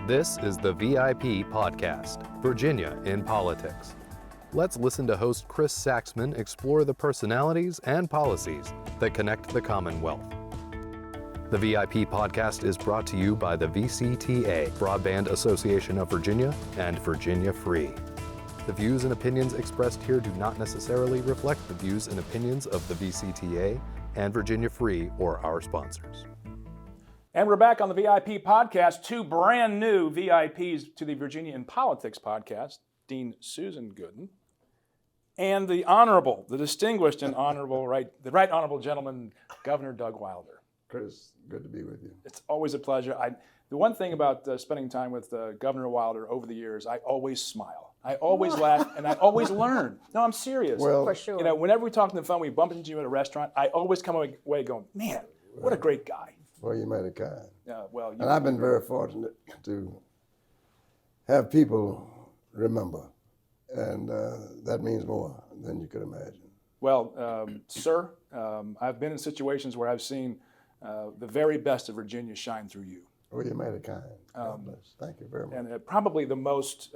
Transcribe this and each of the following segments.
This is the VIP Podcast, Virginia in Politics. Let's listen to host Chris Saxman explore the personalities and policies that connect the Commonwealth. The VIP Podcast is brought to you by the VCTA, Broadband Association of Virginia, and Virginia Free. The views and opinions expressed here do not necessarily reflect the views and opinions of the VCTA and Virginia Free or our sponsors. And we're back on the VIP Podcast, two brand new VIPs to the Virginia in Politics Podcast, Dean Susan Gooden, and the honorable, the distinguished and honorable, the right honorable gentleman, Governor Doug Wilder. Chris, good to be with you. It's always a pleasure. The one thing about spending time with Governor Wilder over the years, I always smile. I always laugh, and I always learn. No, I'm serious. Well, for sure. You know, whenever we talk on the phone, we bump into you at a restaurant, I always come away going, man, what a great guy. Well, you made it kind. And I've been very fortunate to have people remember, and that means more than you could imagine. Well, sir, I've been in situations where I've seen the very best of Virginia shine through you. Well, you made it kind. God bless. Thank you very much. And probably the most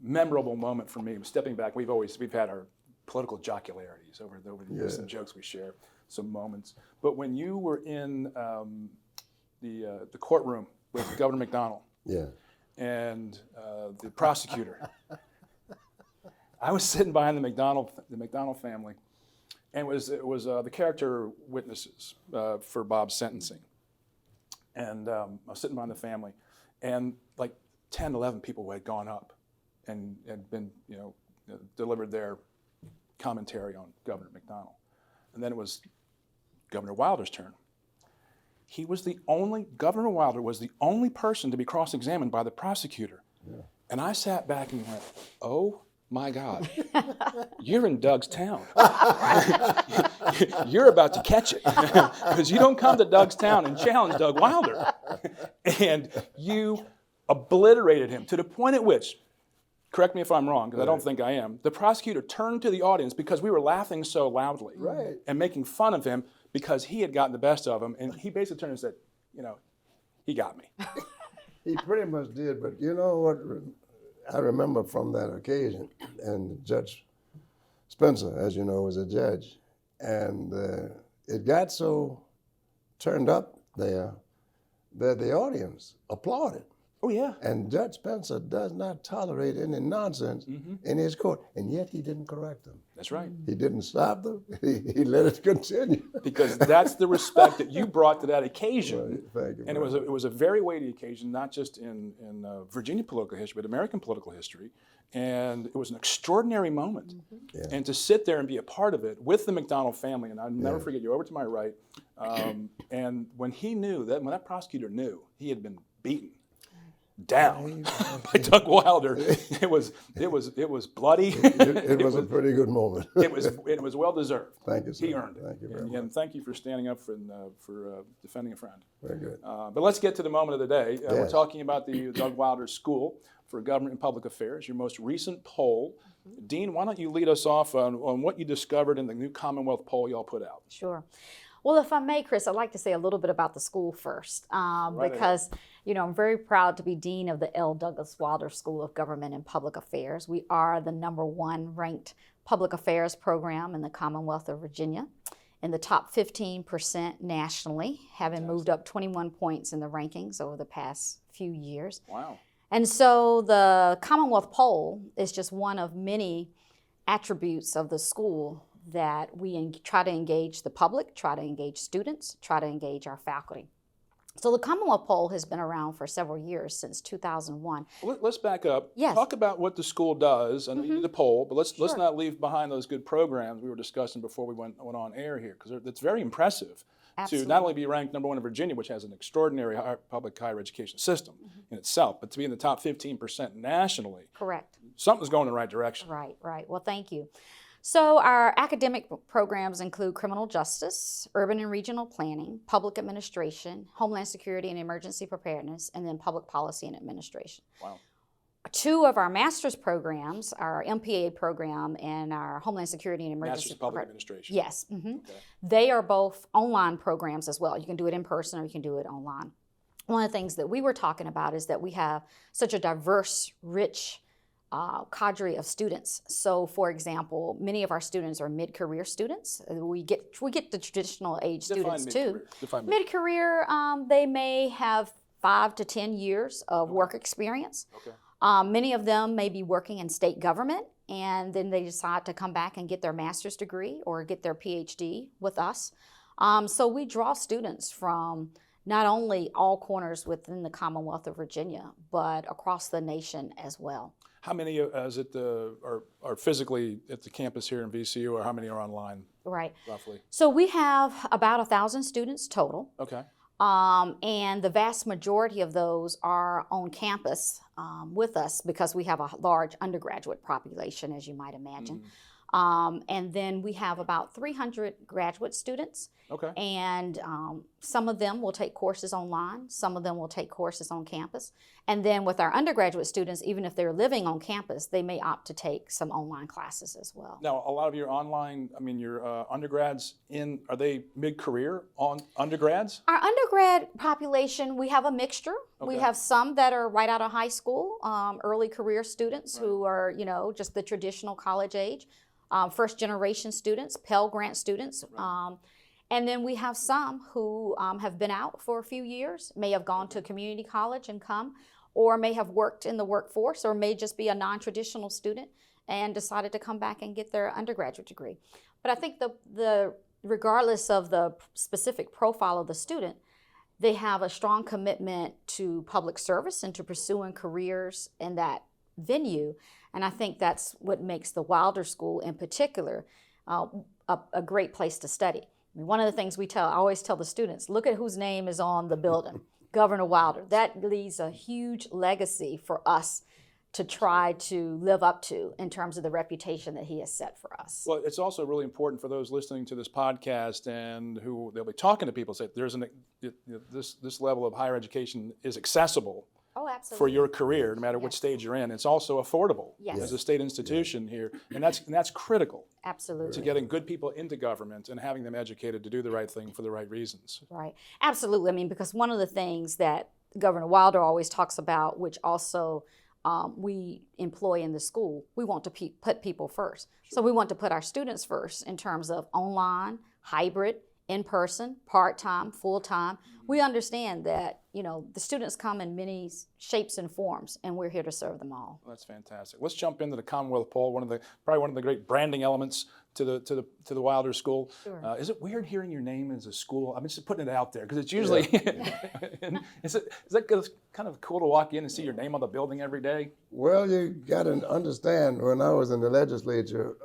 memorable moment for me, stepping back, we've had our political jocularities over the years, some jokes we share, some moments. But when you were in the courtroom with Governor McDonnell and the prosecutor, I was sitting behind the McDonnell family, and it was the character witnesses for Bob's sentencing. And I was sitting behind the family, and like 10, 11 people had gone up and had been, delivered their commentary on Governor McDonnell. And then it was Governor Wilder's turn. Governor Wilder was the only person to be cross-examined by the prosecutor. Yeah. And I sat back and went, oh my God, you're in Doug's town. You're about to catch it. Because you don't come to Doug's town and challenge Doug Wilder. And you obliterated him to the point at which, correct me if I'm wrong, because I don't think I am, the prosecutor turned to the audience because we were laughing so loudly and making fun of him because he had gotten the best of him, and he basically turned and said, he got me. He pretty much did, but you know what I remember from that occasion, and Judge Spencer, as you know, was a judge, and it got so turned up there that the audience applauded. Oh, yeah. And Judge Spencer does not tolerate any nonsense in his court, and yet he didn't correct them. That's right. He didn't stop them. He let it continue. Because that's the respect that you brought to that occasion. Well, thank you. And it was a very weighty occasion, not just in Virginia political history, but American political history. And it was an extraordinary moment. Yeah. And to sit there and be a part of it with the McDonnell family, and I'll never forget you over to my right, and when that prosecutor knew he had been beaten down by Doug Wilder, it was bloody. It was a pretty good moment. it was well deserved. Thank you, sir. He earned it. Thank you very much. And thank you for standing up for defending a friend. Very good. But let's get to the moment of the day. We're talking about the Doug Wilder School for Government and Public Affairs, your most recent poll. Dean, why don't you lead us off on what you discovered in the new Commonwealth Poll y'all put out? Sure. Well, if I may, Chris, I'd like to say a little bit about the school first, because I'm very proud to be Dean of the L. Douglas Wilder School of Government and Public Affairs. We are the #1 ranked public affairs program in the Commonwealth of Virginia, in the top 15% nationally, having moved up 21 points in the rankings over the past few years. Wow. And so the Commonwealth Poll is just one of many attributes of the school that we try to engage the public, try to engage students, try to engage our faculty. So the Commonwealth Poll has been around for several years, since 2001. Let's back up. Yes. Talk about what the school does and the poll, but let's not leave behind those good programs we were discussing before we went on air here, because it's very impressive. Absolutely. To not only be ranked #1 in Virginia, which has an extraordinary public higher education system in itself, but to be in the top 15% nationally. Correct. Something's going in the right direction. Right. Well, thank you. So our academic programs include criminal justice, urban and regional planning, public administration, homeland security and emergency preparedness, and then public policy and administration. Wow. 2 of our master's programs, our MPA program and our homeland security and emergency Master's Public Administration. Yes. Okay. They are both online programs as well. You can do it in person or you can do it online. one of the things that we were talking about is that we have such a diverse, rich cadre of students. So, for example, many of our students are mid-career students. We get the traditional age students too. Mid-career, they may have 5 to 10 years of work experience. Okay. Many of them may be working in state government, and then they decide to come back and get their master's degree or get their PhD with us. So we draw students from not only all corners within the Commonwealth of Virginia, but across the nation as well. How many are physically at the campus here in VCU, or how many are online? Right. Roughly. So we have about 1,000 students total. Okay. And the vast majority of those are on campus with us because we have a large undergraduate population, as you might imagine. And then we have about 300 graduate students. Okay. And some of them will take courses online. Some of them will take courses on campus. And then with our undergraduate students, even if they're living on campus, they may opt to take some online classes as well. Now, a lot of your online, your undergrads are they mid-career undergrads? Our undergrad population, we have a mixture. Okay. We have some that are right out of high school, early career students who are, just the traditional college age. First generation students, Pell Grant students. And then we have some who have been out for a few years, may have gone to community college and come, or may have worked in the workforce, or may just be a non-traditional student and decided to come back and get their undergraduate degree. But I think the regardless of the specific profile of the student, they have a strong commitment to public service and to pursuing careers in that venue. And I think that's what makes the Wilder School in particular a great place to study. One of the things I always tell the students, look at whose name is on the building, Governor Wilder. That leaves a huge legacy for us to try to live up to in terms of the reputation that he has set for us. Well, it's also really important for those listening to this podcast and who they'll be talking to people, say this level of higher education is accessible. Oh, absolutely. For your career, no matter which stage you're in. It's also affordable Yes. as a state institution here. And that's critical Absolutely. to getting good people into government and having them educated to do the right thing for the right reasons. Right. Absolutely. Because one of the things that Governor Wilder always talks about, which also we employ in the school, we want to put people first. Sure. So we want to put our students first in terms of online, hybrid, in-person, part-time, full-time. We understand that, the students come in many shapes and forms, and we're here to serve them all. Well, that's fantastic. Let's jump into the Commonwealth Poll, probably one of the great branding elements to the Wilder School. Sure. Is it weird hearing your name as a school? I'm just putting it out there because it's usually is that kind of cool to walk in and see your name on the building every day? Well, you got to understand, when I was in the legislature,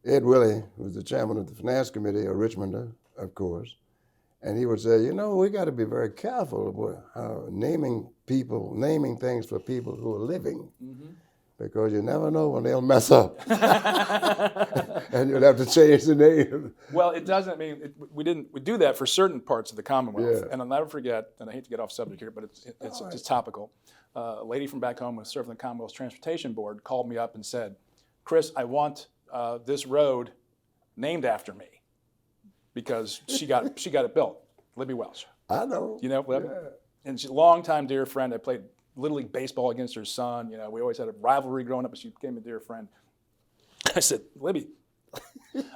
Ed Willie was the chairman of the Finance Committee, a Richmonder, of course, and he would say, we got to be very careful about naming things for people who are living, because you never know when they'll mess up, and you'll have to change the name. Well, it doesn't mean we do that for certain parts of the Commonwealth, Yeah. and I'll never forget. And I hate to get off subject here, but it's just topical. A lady from back home who was serving the Commonwealth's Transportation Board called me up and said, "Chris, I want this road named after me," because she got it built. Libby Welsh. I know. Yeah. And she's a longtime dear friend. I played Little League baseball against her son. We always had a rivalry growing up, but she became a dear friend. I said, "Libby,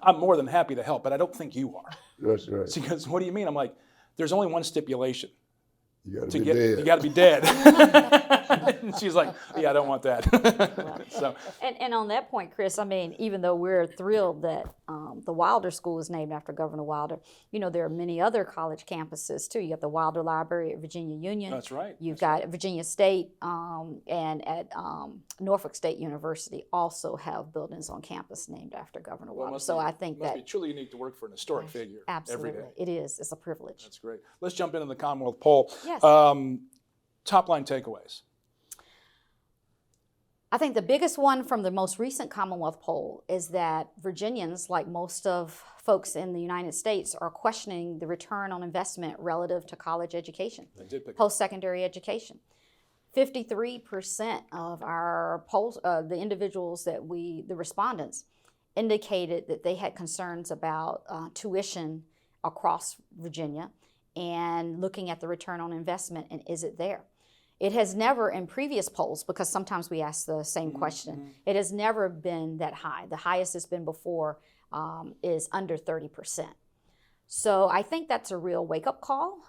I'm more than happy to help, but I don't think you are." That's right. She goes, "What do you mean?" I'm like, "There's only one stipulation. You got to be dead. You got to be dead." And she's like, "Yeah, I don't want that." So, and on that point, Chris, even though we're thrilled that the Wilder School is named after Governor Wilder, there are many other college campuses too. You have the Wilder Library at Virginia Union. That's right. You've got Virginia State and at Norfolk State University also have buildings on campus named after Governor Wilder. So I think must be truly unique to work for an historic figure absolutely every day. It is. It's a privilege. That's great. Let's jump into the Commonwealth Poll. Yes. Top line takeaways. I think the biggest one from the most recent Commonwealth poll is that Virginians, like most of folks in the United States, are questioning the return on investment relative to college education, post-secondary education. 53% of our polls, the individuals the respondents, indicated that they had concerns about tuition across Virginia. and looking at the return on investment and is it there? It has never in previous polls, because sometimes we ask the same question, it has never been that high. The highest it's been before is under 30%. So I think that's a real wake-up call.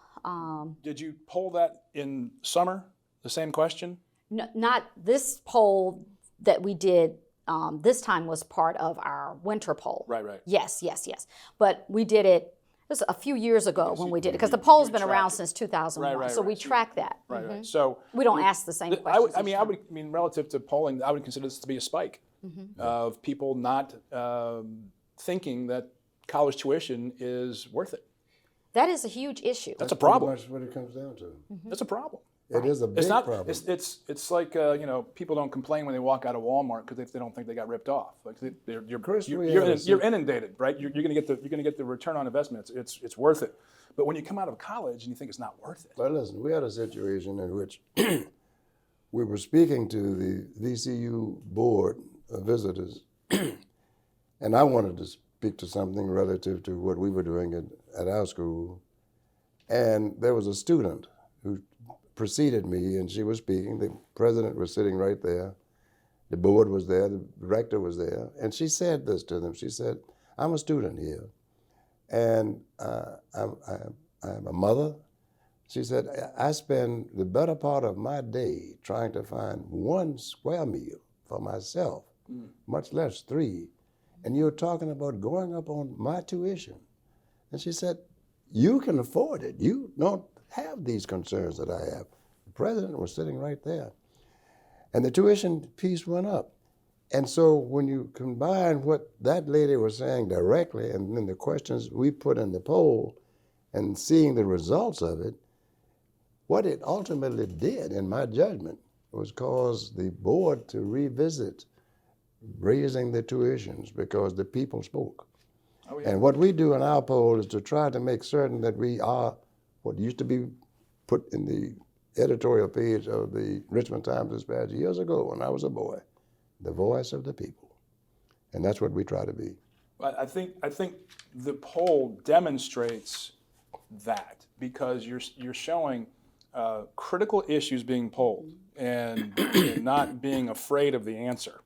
Did you poll that in summer, the same question? No, not this poll that we did this time was part of our winter poll. Right. Yes. But we did it was a few years ago when we did it, because the poll's been around since 2001. So we track that. Right. So we don't ask the same questions. I mean, relative to polling, I would consider this to be a spike of people not thinking that college tuition is worth it. That is a huge issue. That's a problem. That's what it comes down to. That's a problem. It is a big problem. It's like people don't complain when they walk out of Walmart because they don't think they got ripped off. Like you're inundated, right? You're going to get the return on investment. It's worth it. But when you come out of college and you think it's not worth it. Well, listen, we had a situation in which we were speaking to the VCU board of visitors, and I wanted to speak to something relative to what we were doing at our school, and there was a student who preceded me, and she was speaking. The president was sitting right there. The board was there. The rector was there. And she said this to them. She said, I'm a student here, and I'm a mother. She said, I spend the better part of my day trying to find one square meal for myself, much less 3. And you're talking about going up on my tuition. And she said, you can afford it. You don't have these concerns that I have. The president was sitting right there. And the tuition piece went up. And so when you combine what that lady was saying directly and then the questions we put in the poll and seeing the results of it, what it ultimately did, in my judgment, was cause the board to revisit raising the tuitions because the people spoke. Oh, yeah. And what we do in our poll is to try to make certain that we are what used to be put in the editorial page of the Richmond Times-Dispatch years ago when I was a boy, the voice of the people. And that's what we try to be. I think the poll demonstrates that because you're showing critical issues being polled and not being afraid of the answer.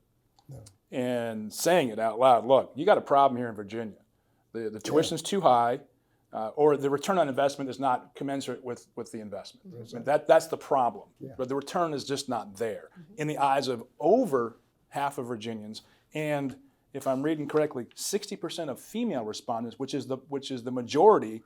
No. And saying it out loud. Look, you got a problem here in Virginia. The tuition's too high, or the return on investment is not commensurate with the investment. Right. And that's the problem. Yeah. But the return is just not there in the eyes of over half of Virginians. And if I'm reading correctly, 60% of female respondents, which is the majority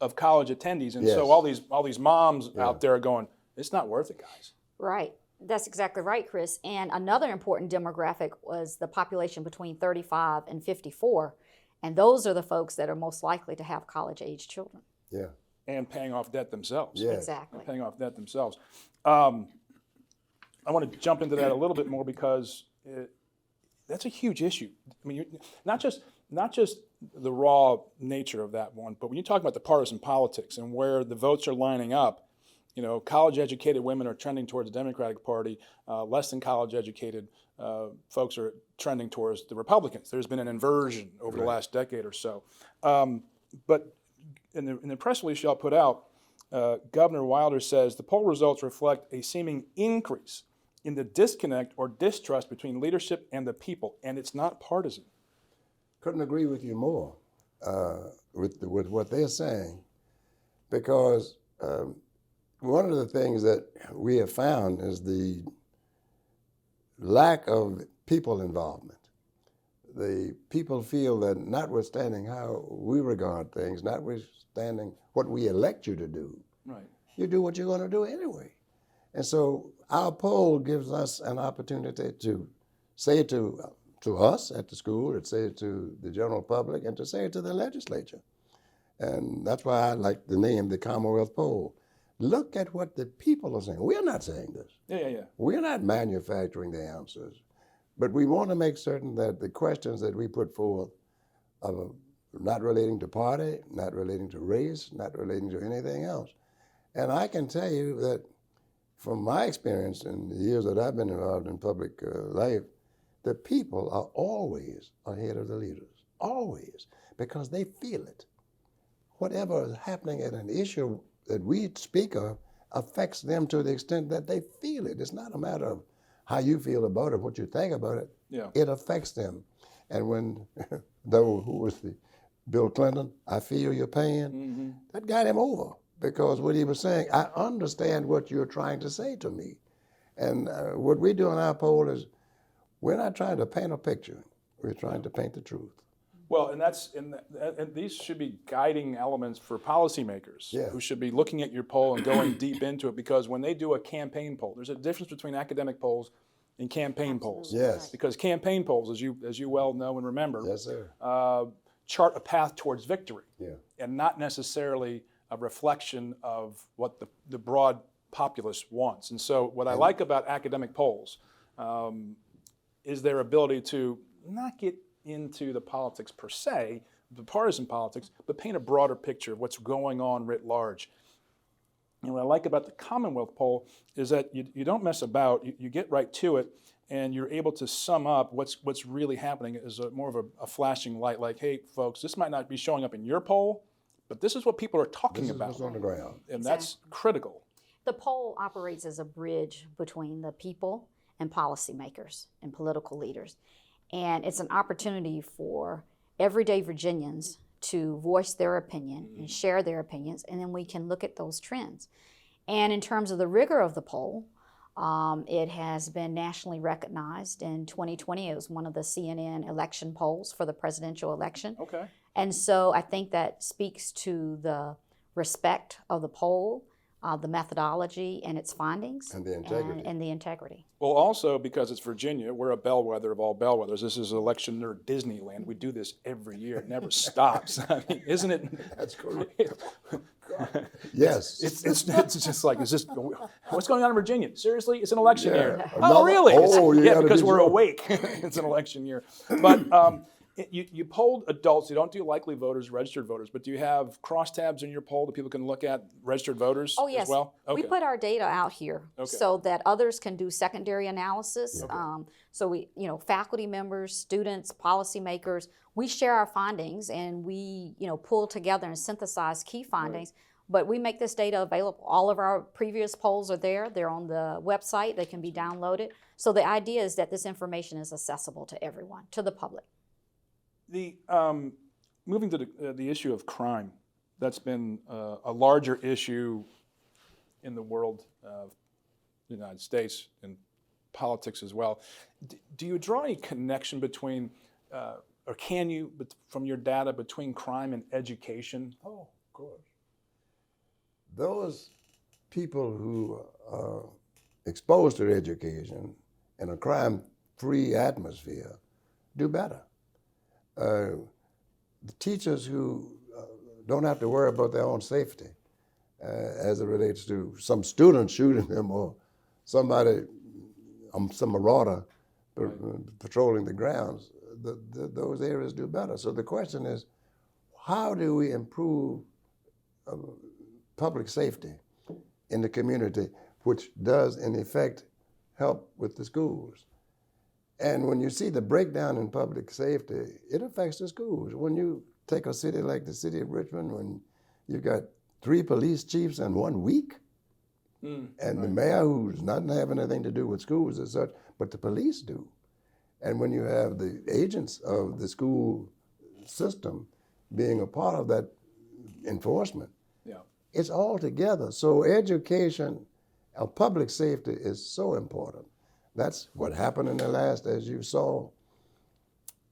of college attendees. And so all these moms out there are going, it's not worth it, guys. Right. That's exactly right, Chris. And another important demographic was the population between 35 and 54. And those are the folks that are most likely to have college-age children. Yeah. And paying off debt themselves. Yeah. Exactly. And paying off debt themselves. I want to jump into that a little bit more because that's a huge issue. I mean, not just the raw nature of that one, but when you talk about the partisan politics and where the votes are lining up, college-educated women are trending towards the Democratic Party. Less than college-educated folks are trending towards the Republicans. There's been an inversion over the last decade or so. But in the press release y'all put out, Governor Wilder says the poll results reflect a seeming increase in the disconnect or distrust between leadership and the people, and it's not partisan. Couldn't agree with you more with what they're saying, because one of the things that we have found is the lack of people involvement. The people feel that notwithstanding how we regard things, notwithstanding what we elect you to do, you do what you're going to do anyway. And so our poll gives us an opportunity to say it to us at the school, to say it to the general public, and to say it to the legislature. And that's why I like the name, the Commonwealth Poll. Look at what the people are saying. We're not saying this. Yeah. We're not manufacturing the answers. But we want to make certain that the questions that we put forth are not relating to party, not relating to race, not relating to anything else. And I can tell you that from my experience in the years that I've been involved in public life, the people are always ahead of the leaders, always, because they feel it. whatever is happening at an issue that we speak of affects them to the extent that they feel it. It's not a matter of how you feel about it, what you think about it. Yeah. It affects them. And when, though, who was the Bill Clinton, I feel your pain, that got him over, because what he was saying, I understand what you're trying to say to me. And what we do in our poll is, we're not trying to paint a picture, we're trying to paint the truth. Well, and these should be guiding elements for policymakers Yeah. who should be looking at your poll and going deep into it, because when they do a campaign poll, there's a difference between academic polls and campaign polls. Yes. Because campaign polls, as you well know and remember, Yes, sir. chart a path towards victory, Yeah. and not necessarily a reflection of what the broad populace wants. And so what I like about academic polls is their ability to not get into the politics per se, the partisan politics, but paint a broader picture of what's going on writ large. And what I like about the Commonwealth poll is that you don't mess about, you get right to it, and you're able to sum up what's really happening as more of a flashing light, like, hey, folks, this might not be showing up in your poll, but this is what people are talking This is about. what's on the ground. And that's critical. The poll operates as a bridge between the people and policymakers and political leaders. And it's an opportunity for everyday Virginians to voice their opinion and share their opinions, and then we can look at those trends. And in terms of the rigor of the poll, it has been nationally recognized. In 2020, it was one of the CNN election polls for the presidential election. Okay. And so I think that speaks to the respect of the poll, the methodology and its findings, And the integrity. and the integrity. Well, also because it's Virginia, we're a bellwether of all bellwethers. This is election nerd Disneyland. We do this every year. It never stops. I mean, isn't it? That's correct. Yes. It's just like, is this, what's going on in Virginia? Seriously? It's an election Yeah. year. Another- Oh, really? Oh, you yeah, gotta because be we're sure. awake. It's an election year. But you polled adults. You don't do likely voters, registered voters, but do you have crosstabs in your poll that people can look at, registered voters Oh, yes. as well? We put our data out here so that others can do secondary analysis. So we, faculty members, students, policymakers, we share our findings and we, pull together and synthesize key findings. But we make this data available. All of our previous polls are there. They're on the website. They can be downloaded. So the idea is that this information is accessible to everyone, to the public. The moving to the issue of crime, that's been a larger issue in the world of the United States and politics as well. Do you draw any connection between, or can you, from your data, between crime and education? Oh, of course. Those people who are exposed to education in a crime-free atmosphere do better. The teachers who don't have to worry about their own safety as it relates to some student shooting them or somebody, some marauder patrolling the grounds, those areas do better. So the question is, how do we improve public safety in the community, which does, in effect, help with the schools? And when you see the breakdown in public safety, it affects the schools. When you take a city like the city of Richmond, when you've got 3 police chiefs in 1 week, and the mayor who's not having anything to do with schools as such, but the police do. And when you have the agents of the school system being a part of that enforcement, it's all together. So education, public safety is so important. That's what happened in the last, as you saw,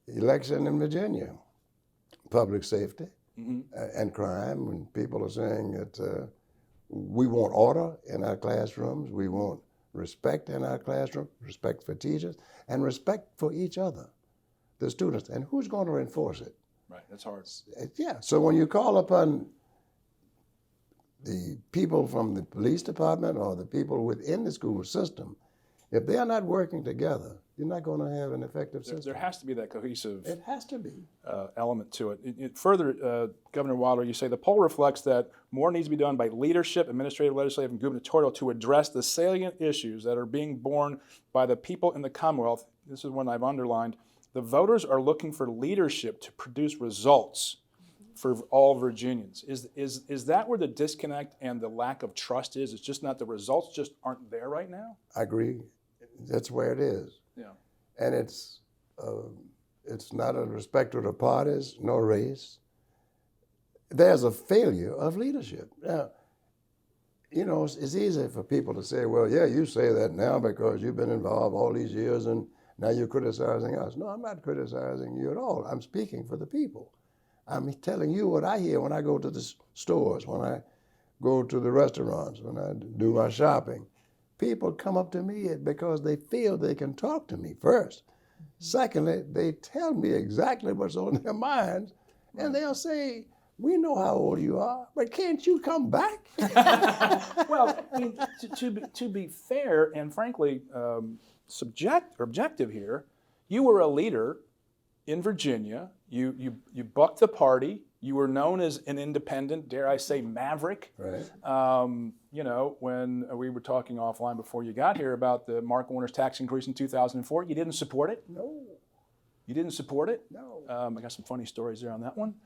election in Virginia. Public safety and crime, when people are saying that we want order in our classrooms, we want respect in our classroom, respect for teachers, and respect for each other, the students. And who's going to enforce it? Right, that's hard. Yeah, so when you call upon the people from the police department or the people within the school system, if they are not working together, you're not going to have an effective system. There has to be that cohesive It has to be. element to it. Further, Governor Wilder, you say the poll reflects that more needs to be done by leadership, administrative, legislative, and gubernatorial to address the salient issues that are being borne by the people in the Commonwealth. This is one I've underlined. The voters are looking for leadership to produce results for all Virginians. Is that where the disconnect and the lack of trust is? It's just not, the results just aren't there right now? I agree. That's where it is. Yeah. And it's not a respect to the parties, no race. There's a failure of leadership. Now, you know, it's easy for people to say, well, yeah, you say that now because you've been involved all these years and now you're criticizing us. No, I'm not criticizing you at all. I'm speaking for the people. I'm telling you what I hear when I go to the stores, when I go to the restaurants, when I do my shopping. People come up to me because they feel they can talk to me first. Secondly, they tell me exactly what's on their minds, and they'll say, we know how old you are, but can't you come back? Well, I mean, to be fair and frankly objective here, you were a leader in Virginia. You bucked the party. You were known as an independent, dare I say, maverick. Right. You know, when we were talking offline before you got here about the Mark Warner's tax increase in 2004, you didn't support it? No. You didn't support it? No. I got some funny stories there on that one.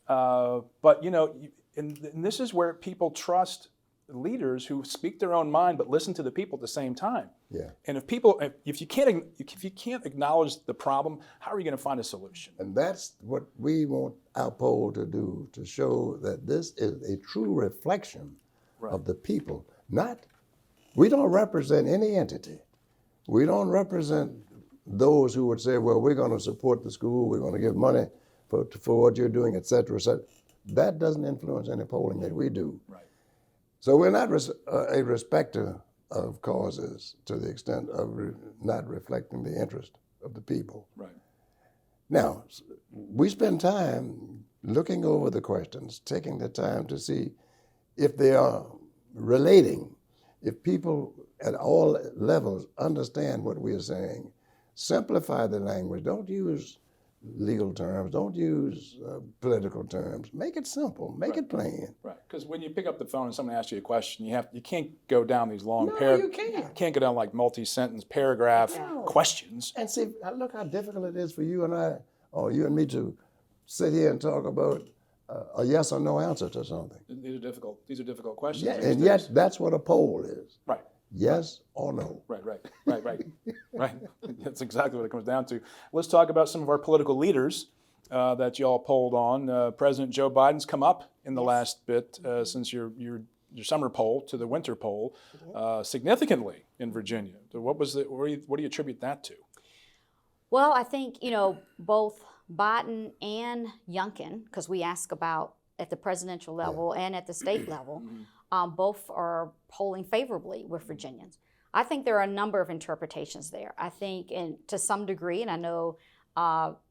But, you know, and this is where people trust leaders who speak their own mind but listen to the people at the same time. Yeah. And if you can't acknowledge the problem, how are you going to find a solution? And that's what we want our poll to do, to show that this is a true reflection of the people. We don't represent any entity. We don't represent those who would say, well, we're going to support the school, we're going to give money for what you're doing, et cetera, et cetera. That doesn't influence any polling that we do. Right. So we're not a respecter of causes to the extent of not reflecting the interest of the people. Right. Now, we spend time looking over the questions, taking the time to see if they are relating, if people at all levels understand what we are saying. Simplify the language. Don't use legal terms. Don't use political terms. Make it simple. Make it plain. Right. Because when you pick up the phone and someone asks you a question, you can't go down these long You can't. Can't go down like multi-sentence paragraph questions. And see, look how difficult it is for you and I, or you and me, to sit here and talk about a yes or no answer to something. These are difficult questions. Yeah, and yet that's what a poll is. Right. Yes or no. Right. That's exactly what it comes down to. Let's talk about some of our political leaders that y'all polled on. President Joe Biden's come up in the last bit since your summer poll to the winter poll significantly in Virginia. So what do you attribute that to? Well, I think, both Biden and Youngkin, because we ask about at the presidential level and at the state level, both are polling favorably with Virginians. I think there are a number of interpretations there. I think, and to some degree, and I know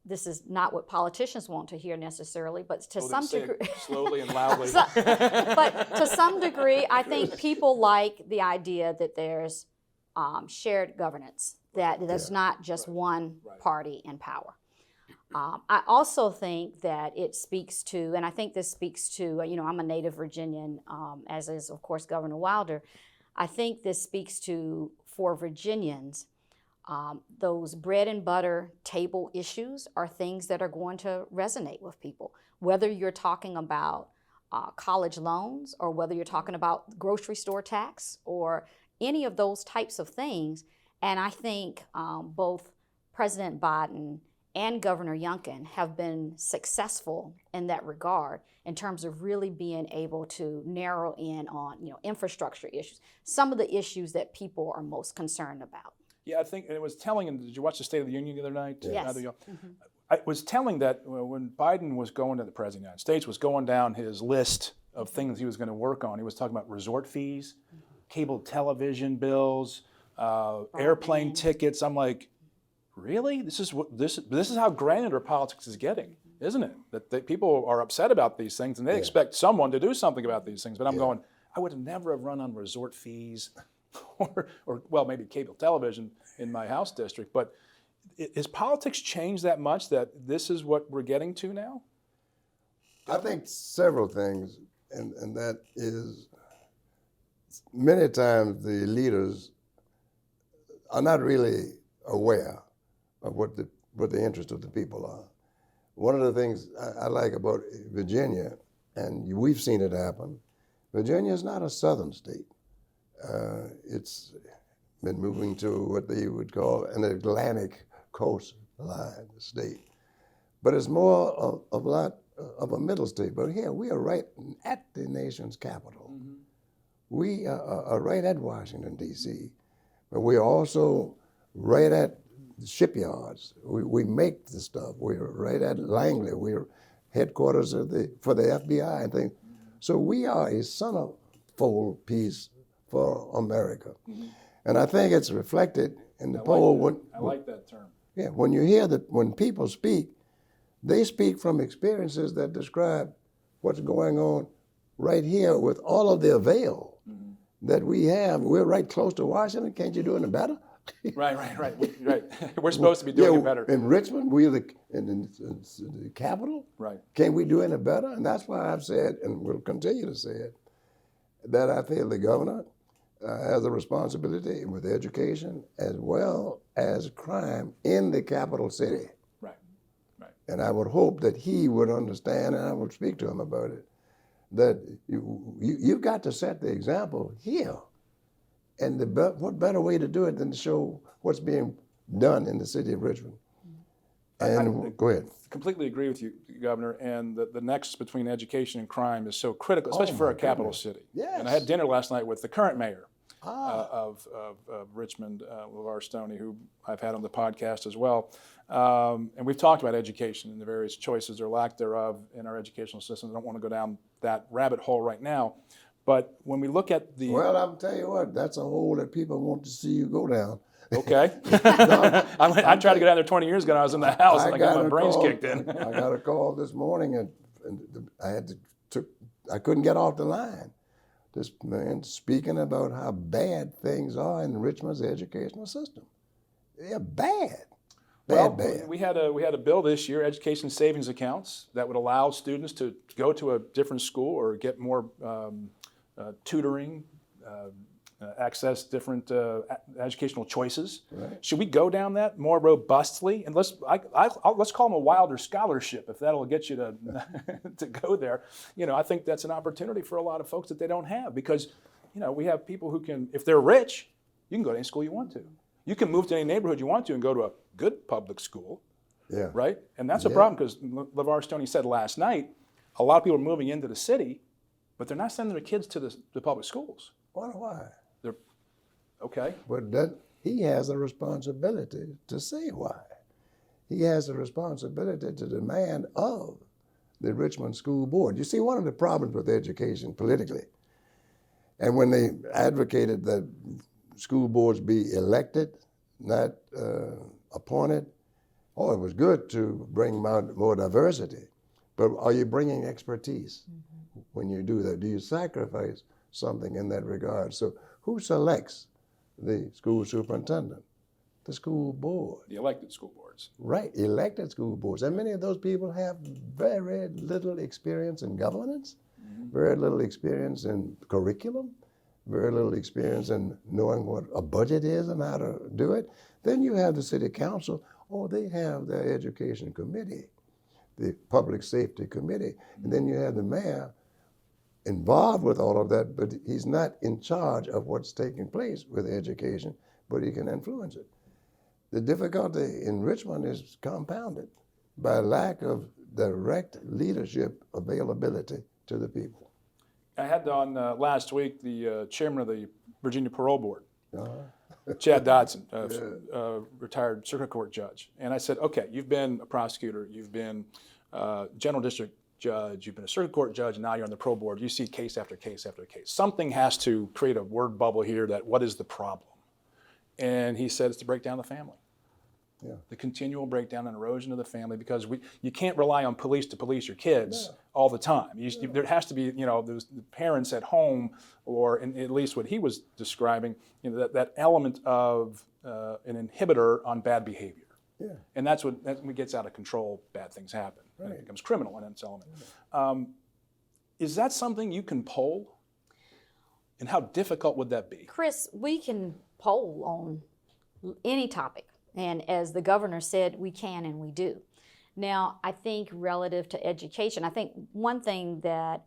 this is not what politicians want to hear necessarily, but to some degree, slowly and loudly. But to some degree, I think people like the idea that there's shared governance, that there's not just one party in power. I also think that it speaks to, and I think this speaks to, I'm a native Virginian, as is, of course, Governor Wilder. I think this speaks to, for Virginians, those bread and butter table issues are things that are going to resonate with people, whether you're talking about college loans or whether you're talking about grocery store tax or any of those types of things. And I think both President Biden and Governor Youngkin have been successful in that regard in terms of really being able to narrow in on, infrastructure issues, some of the issues that people are most concerned about. Yeah, I think, and it was telling, and did you watch the State of the Union the other night? Yes. It was telling that when Biden was going to the President of the United States, was going down his list of things he was going to work on, he was talking about resort fees, cable television bills, airplane tickets. I'm like, really? This is how granular politics is getting, isn't it? That people are upset about these things and they expect someone to do something about these things. But I'm going, I would never have run on resort fees or well, maybe cable television in my house district. But has politics changed that much that this is what we're getting to now? I think several things, and that is many times the leaders are not really aware of what the interest of the people are. one of the things I like about Virginia, and we've seen it happen, Virginia is not a southern state. It's been moving to what they would call an Atlantic coastline state. But it's more of a lot of a middle state. But here, we are right at the nation's capital. Mm-hmm. We are right at Washington, D.C., but we are also right at shipyards. We make the stuff. We're right at Langley. We're headquarters for the FBI and things. So we are a centerfold piece for America. Mm-hmm. And I think it's reflected in the poll. I like that term. Yeah, when you hear that, when people speak, they speak from experiences that describe what's going on right here with all of the avail that we have. We're right close to Washington. Can't you do any better? Right. We're supposed to be doing it better. In Richmond, we're in the capital. Right. Can we do any better? And that's why I've said, and will continue to say it, that I feel the governor has a responsibility with education as well as crime in the capital city. Right. And I would hope that he would understand, and I would speak to him about it, that you've got to set the example here. And what better way to do it than to show what's being done in the city of Richmond? And go ahead. Completely agree with you, Governor. And the nexus between education and crime is so critical, especially for a capital city. Yes. And I had dinner last night with the current mayor of Richmond, LeVar Stoney, who I've had on the podcast as well. And we've talked about education and the various choices or lack thereof in our educational system. I don't want to go down that rabbit hole right now. But when we look at the... Well, I'll tell you what, that's a hole that people want to see you go down. Okay. I tried to get out there 20 years ago when I was in the house and I got my brains kicked in. I got a call this morning and I couldn't get off the line. This man speaking about how bad things are in Richmond's educational system. They're bad. Bad. We had a bill this year, education savings accounts, that would allow students to go to a different school or get more tutoring, access different educational choices. Right. Should we go down that more robustly? And let's call them a Wilder scholarship, if that'll get you to to go there. I think that's an opportunity for a lot of folks that they don't have, because we have people who can, if they're rich, you can go to any school you want to. You can move to any neighborhood you want to and go to a good public school. Yeah. Right? And that's a problem, because LeVar Stoney said last night, a lot of people are moving into the city, but they're not sending their kids to the public schools. Why? They're okay. But he has a responsibility to say why. He has a responsibility to demand of the Richmond School Board. You see, one of the problems with education politically, and when they advocated that school boards be elected, not appointed, it was good to bring more diversity, but are you bringing expertise when you do that? Do you sacrifice something in that regard? So who selects the school superintendent? The school board. The elected school boards. Right, elected school boards. And many of those people have very little experience in governance, very little experience in curriculum, very little experience in knowing what a budget is and how to do it. Then you have the city council, they have their education committee, the public safety committee. And then you have the mayor involved with all of that, but he's not in charge of what's taking place with education, but he can influence it. The difficulty in Richmond is compounded by lack of direct leadership availability to the people. I had on last week the chairman of the Virginia Parole Board, Chad Dodson, retired circuit court judge. And I said, okay, you've been a prosecutor, you've been general district judge, you've been a circuit court judge, and now you're on the parole board. You see case after case after case. Something has to create a word bubble here that what is the problem? And he said it's to break down the family. Yeah. The continual breakdown and erosion of the family, because you can't rely on police to police your kids all the time. There has to be, those parents at home, or at least what he was describing, that element of an inhibitor on bad behavior. Yeah. And that's when it gets out of control, bad things happen. Right. And it becomes criminal in its element. Yeah. Is that something you can poll? And how difficult would that be? Chris, we can poll on any topic. And as the governor said, we can and we do. Now, I think relative to education, I think one thing that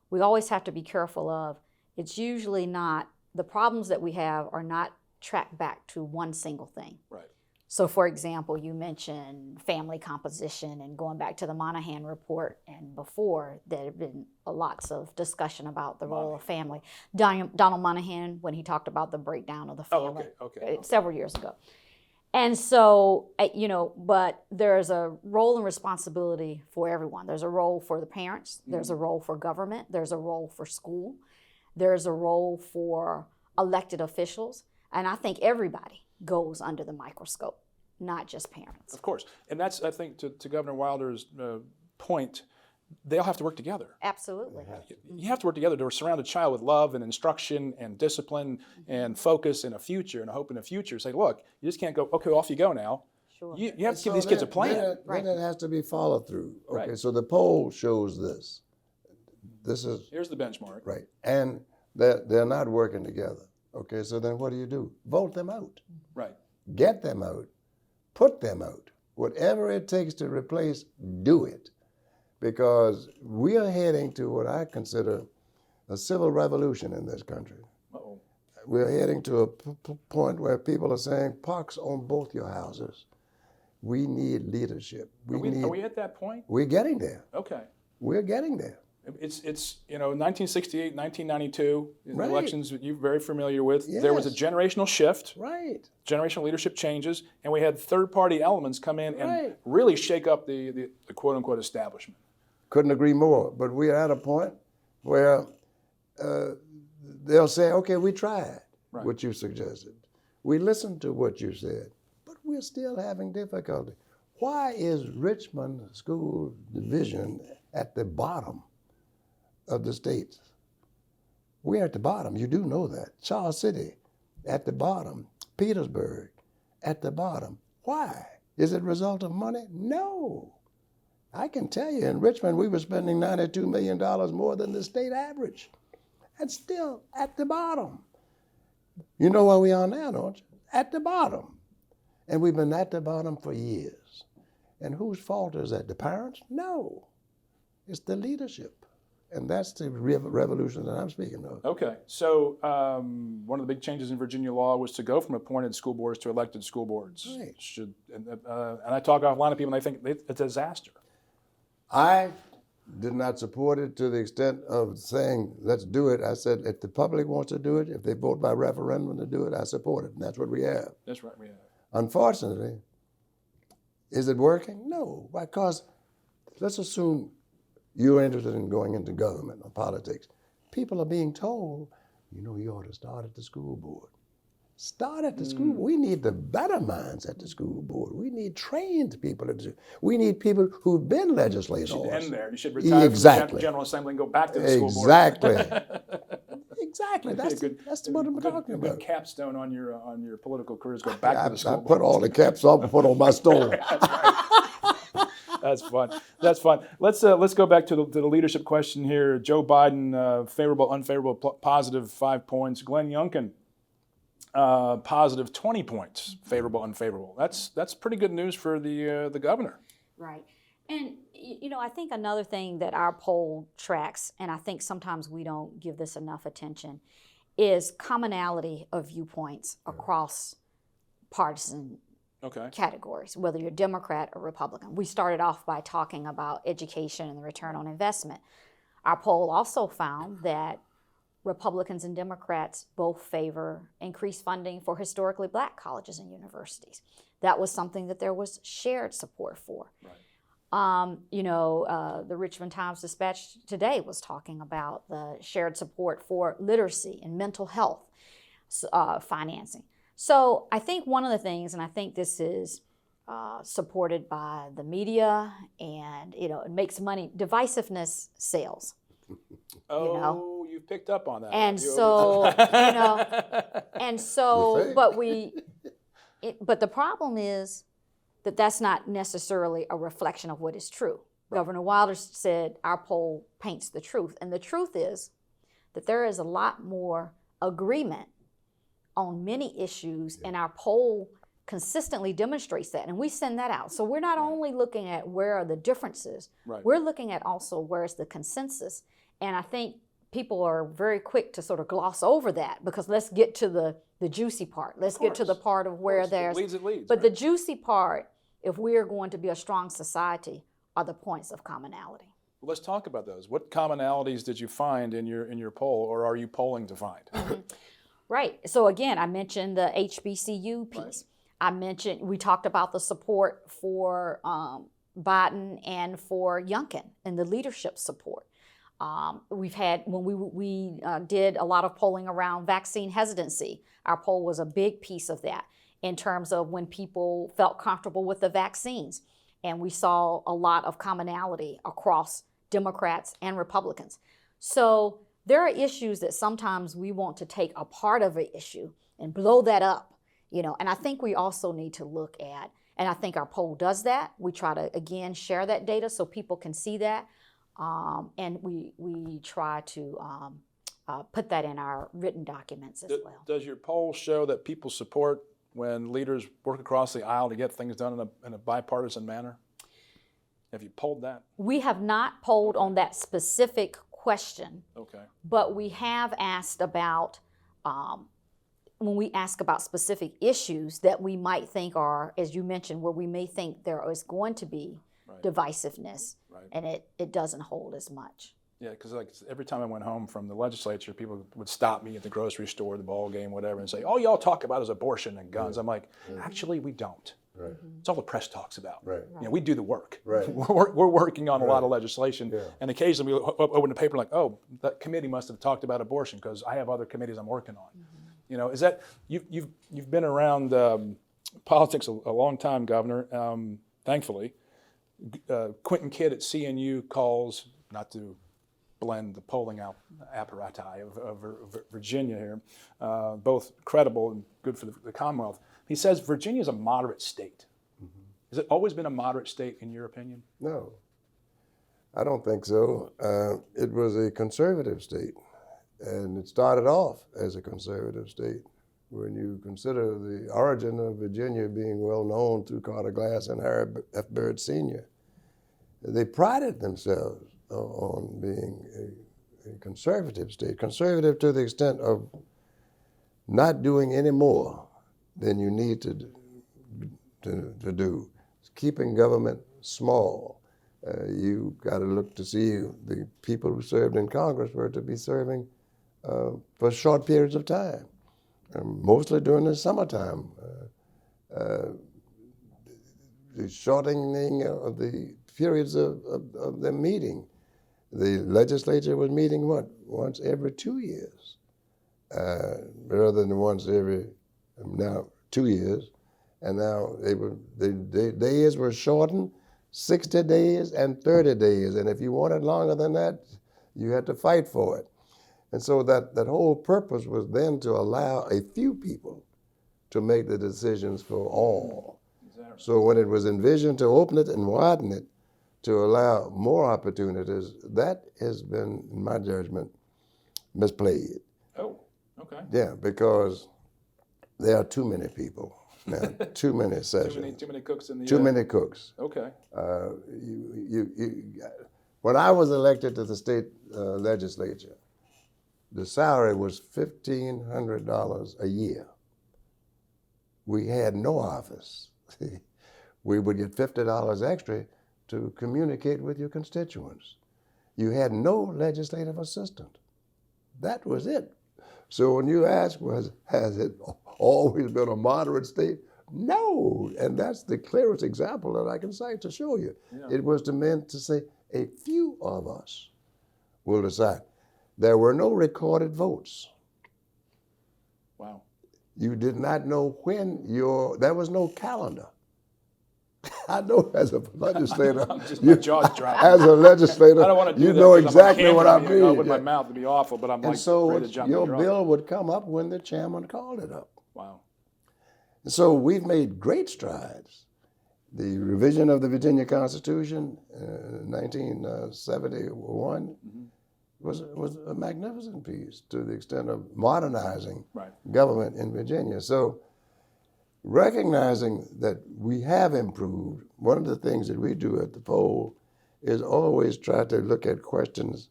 we always have to be careful of, it's usually not, the problems that we have are not tracked back to one single thing. Right. So, for example, you mentioned family composition, and going back to the Monahan report, and before there had been lots of discussion about the role of family. Donald Monahan, when he talked about the breakdown of the family several years ago. And so, but there's a role and responsibility for everyone. There's a role for the parents, there's a role for government, there's a role for school, there's a role for elected officials, and I think everybody goes under the microscope, not just parents. Of course. And that's, I think, to Governor Wilder's point, they all have to work together. Absolutely. You have to work together to surround a child with love and instruction and discipline and focus and a future and a hope in a future. Say, look, you just can't go, okay, off you go now. Sure. You have to give these kids a plan. Then it has to be followed through. Okay, Right. so the poll shows this. This is Here's the benchmark. right, and they're not working together. Okay, so then what do? Vote them out. Right. Get them out. Put them out. Whatever it takes to replace, do it. Because we are heading to what I consider a civil revolution in this country. Uh-oh. We're heading to a point where people are saying, pox on both your houses. We need leadership. Are we at that point? We're getting there. Okay. We're getting there. It's 1968, 1992, Right. elections that you're very familiar with. There was a Yes. generational shift, Right. generational leadership changes, and we had third-party elements come in and Right. really shake up the quote-unquote establishment. Couldn't agree more. But we're at a point where they'll say, okay, we tried what you suggested. We listened to what you said, but we're still having difficulty. Why is Richmond School Division at the bottom of the state? We're at the bottom. You do know that. Charles City, at the bottom. Petersburg, at the bottom. Why? Is it a result of money? No. I can tell you, in Richmond, we were spending $92 million more than the state average. And still at the bottom. You know where we are now, don't you? At the bottom. And we've been at the bottom for years. And whose fault is that? The parents? No. It's the leadership. And that's the revolution that I'm speaking of. Okay, so one of the big changes in Virginia law was to go from appointed school boards to elected school boards. Right. And I talk offline to people, and they think it's a disaster. I did not support it to the extent of saying, let's do it. I said, if the public wants to do it, if they vote by referendum to do it, I support it. And that's what we have. That's right, we have. Unfortunately, is it working? No, because let's assume you're interested in going into government or politics. People are being told, you ought to start at the school board. Start at the school. We need the better minds at the school board. We need trained people. We need people who've been legislators. You should end there. You should retire from the General Assembly and go back to the school board. Exactly. That's what I'm talking about. A good capstone on your political careers. Go back to the school I board. put all the caps off and put on my stole. That's fun. That's fun. Let's go back to the leadership question here. Joe Biden, favorable, unfavorable, positive 5 points. Glenn Youngkin, positive 20 points, favorable, unfavorable. That's pretty good news for the governor. Right. And, I think another thing that our poll tracks, and I think sometimes we don't give this enough attention, is commonality of viewpoints across partisan categories, whether you're Democrat or Republican. We started off by talking about education and the return on investment. Our poll also found that Republicans and Democrats both favor increased funding for historically black colleges and universities. That was something that there was shared support for. Right. The Richmond Times-Dispatch today was talking about the shared support for literacy and mental health financing. So I think one of the things, and I think this is supported by the media, and it makes money. Divisiveness sells. Oh, you've picked up on that. And so, but the problem is that that's not necessarily a reflection of what is true. Right. Governor Wilder said our poll paints the truth, and the truth is that there is a lot more agreement on many issues, and our poll consistently demonstrates that, and we send that out. So we're not only looking at where are the differences, we're looking at also where's the consensus. And I think people are very quick to sort of gloss over that, because let's get to the juicy part. Let's get to the part of where there's, it leads, but the juicy part, if we are going to be a strong society, are the points of commonality. Well, let's talk about those. What commonalities did you find in your poll, or are you polling to find? Right. So again, I mentioned the HBCU piece. We talked about the support for Biden and for Youngkin and the leadership support. We've had, when we did a lot of polling around vaccine hesitancy, our poll was a big piece of that in terms of when people felt comfortable with the vaccines. And we saw a lot of commonality across Democrats and Republicans. So there are issues that sometimes we want to take a part of an issue and blow that up. And I think we also need to look at, and I think our poll does that. We try to, again, share that data so people can see that. And we try to put that in our written documents as well. Does your poll show that people support when leaders work across the aisle to get things done in a bipartisan manner? Have you polled that? We have not polled on that specific question. Okay. But we have asked about, when we ask about specific issues that we might think are, as you mentioned, where we may think there is going to be divisiveness, and it doesn't hold as much. Yeah, because like every time I went home from the legislature, people would stop me at the grocery store, the ball game, whatever, and say, "All y'all talk about is abortion and guns." I'm like, actually, we don't. Right. It's all the press talks about. Right. We do the work. Right. We're working on a lot of legislation, and occasionally we open the paper like, "Oh, that committee must have talked about abortion because I have other committees I'm working on." Is that you've been around politics a long time, Governor? Thankfully, Quentin Kidd at CNU calls, not to blend the polling apparatus of Virginia here, both credible and good for the Commonwealth. He says Virginia is a moderate state. Has it always been a moderate state, in your opinion? No, I don't think so. It was a conservative state, and it started off as a conservative state. When you consider the origin of Virginia being well known through Carter Glass and Harry F. Byrd Sr., they prided themselves on being a conservative state, conservative to the extent of not doing any more than you need to do, keeping government small. You got to look to see the people who served in Congress were to be serving for short periods of time, mostly during the summertime. The shortening of the periods of the meeting. The legislature was meeting once every 2 years, rather than once every 2 years, and now the days were shortened, 60 days and 30 days, and if you wanted longer than that, you had to fight for it. And so that whole purpose was then to allow a few people to make the decisions for all. Exactly. So when it was envisioned to open it and widen it, to allow more opportunities, that has been, in my judgment, misplayed. Oh, okay. Yeah, because there are too many people now, too many sessions. Too many cooks in the Too many cooks. Okay. When I was elected to the state legislature, the salary was $1,500 a year. We had no office. We would get $50 extra to communicate with your constituents. You had no legislative assistant. That was it. So when you ask, has it always been a moderate state? No, and that's the clearest example that I can cite to show you. Yeah. It was meant to say a few of us will decide. There were no recorded votes. Wow. You did not know when there was no calendar. I know as a legislator, my jaw's dropping. As a legislator, I don't want to do you that know exactly what I mean. With my mouth would be awful, but I'm and like, so ready to jump your bill would come up when the chairman called it up. Wow. And so we've made great strides. The revision of the Virginia Constitution in 1971 was a magnificent piece to the extent of modernizing government in Virginia. So recognizing that we have improved, one of the things that we do at the poll is always try to look at questions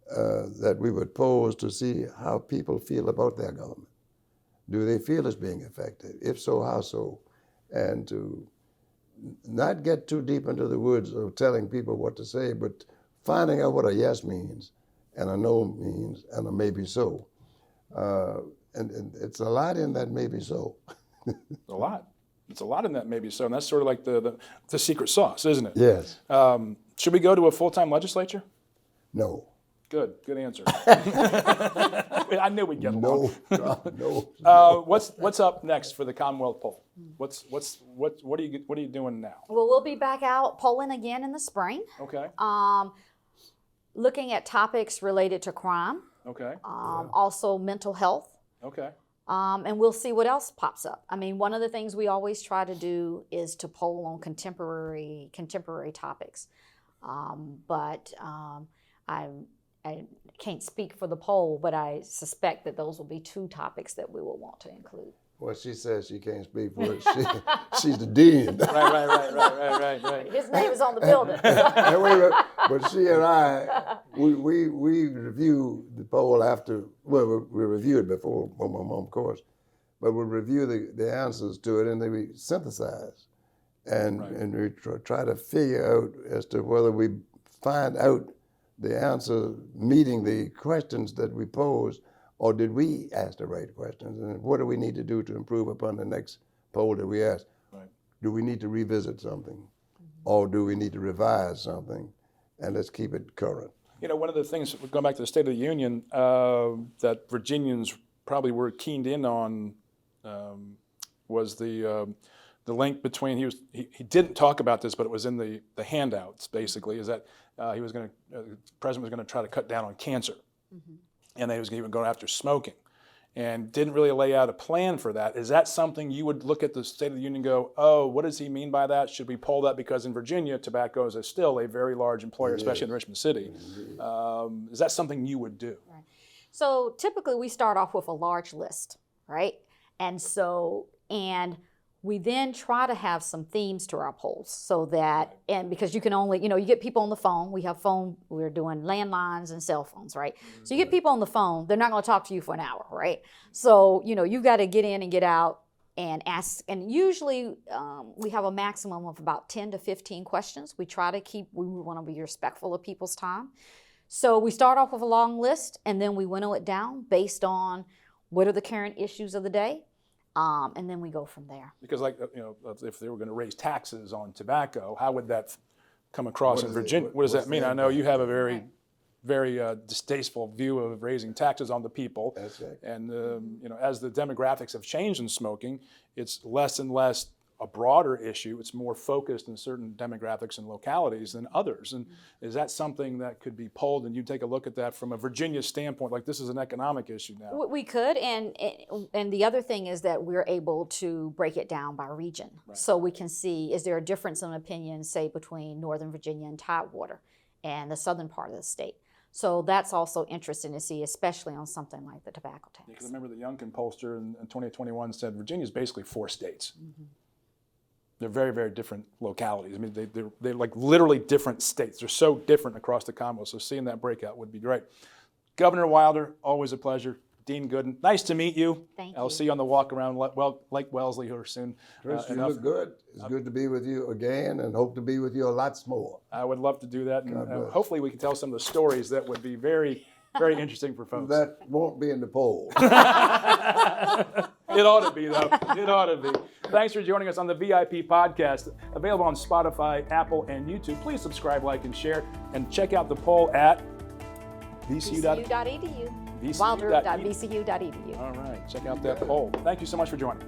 that we would pose to see how people feel about their government. Do they feel it's being effective? If so, how so? And to not get too deep into the woods of telling people what to say, but finding out what a yes means, and a no means, and a maybe so. And it's a lot in that maybe so. A lot. It's a lot in that maybe so, and that's sort of like the secret sauce, isn't it? Yes. Should we go to a full-time legislature? No. Good answer. I knew we'd get along. No. What's up next for the Commonwealth Poll? What are you doing now? Well, we'll be back out polling again in the spring. Okay. Looking at topics related to crime. Okay. Also mental health. Okay. And we'll see what else pops up. I mean, one of the things we always try to do is to poll on contemporary topics. I can't speak for the poll, but I suspect that those will be two topics that we will want to include. Well, she says she can't speak for it. She's the dean. Right. His name is on the building. But she and I, we review the poll after, well, we review it before my mom, of course, but we review the answers to it, and then we synthesize. And we try to figure out as to whether we find out the answer meeting the questions that we pose, or did we ask the right questions? And what do we need to do to improve upon the next poll that we ask? Right. Do we need to revisit something? Or do we need to revise something? And let's keep it current. You know, one of the things, going back to the State of the Union, that Virginians probably were keened in on was the link between, he didn't talk about this, but it was in the handouts, basically, is that the president was going to try to cut down on cancer. Mm-hmm. And that he was even going after smoking, and didn't really lay out a plan for that. Is that something you would look at the State of the Union and go, oh, what does he mean by that? Should we poll that? Because in Virginia, tobacco is still a very large employer, especially in Richmond City. Is that something you would do? Right. So typically we start off with a large list, right? And we then try to have some themes to our polls so that, and because you can only, you get people on the phone. We're doing landlines and cell phones, right? Mm-hmm. So you get people on the phone, they're not going to talk to you for an hour, right? So, you've got to get in and get out and ask. And usually we have a maximum of about 10 to 15 questions. We want to be respectful of people's time. So we start off with a long list, and then we winnow it down based on what are the current issues of the day. And then we go from there. Because, if they were going to raise taxes on tobacco, how would that come across in Virginia? What does that mean? I know you have a very, very distasteful view of raising taxes on the people. That's right. And as the demographics have changed in smoking, it's less and less a broader issue. It's more focused in certain demographics and localities than others. And is that something that could be polled, and you take a look at that from a Virginia standpoint, like this is an economic issue now? We could, and the other thing is that we're able to break it down by region. Right. So we can see, is there a difference in opinion, say, between Northern Virginia and Tidewater and the southern part of the state? So that's also interesting to see, especially on something like the tobacco tax. Because I remember the Youngkin pollster in 2021 said Virginia is basically 4 states. Mm-hmm. They're very, very different localities. I mean, they're like literally different states. They're so different across the Commonwealth. So seeing that breakout would be great. Governor Wilder, always a pleasure. Dean Gooden, nice to meet you. Thank you. I'll see you on the walk around Lake Wellesley here soon. Chris, you look good. It's good to be with you again, and hope to be with you lots more. I would love to do that, and hopefully we can tell some of the stories that would be very, very interesting for folks. That won't be in the poll. It ought to be, though. It ought to be. Thanks for joining us on the VIP podcast, available on Spotify, Apple, and YouTube. Please subscribe, like, and share, and check out the poll at vcu.edu. Wilder.vcu.edu. All right, check out that poll. Thank you so much for joining.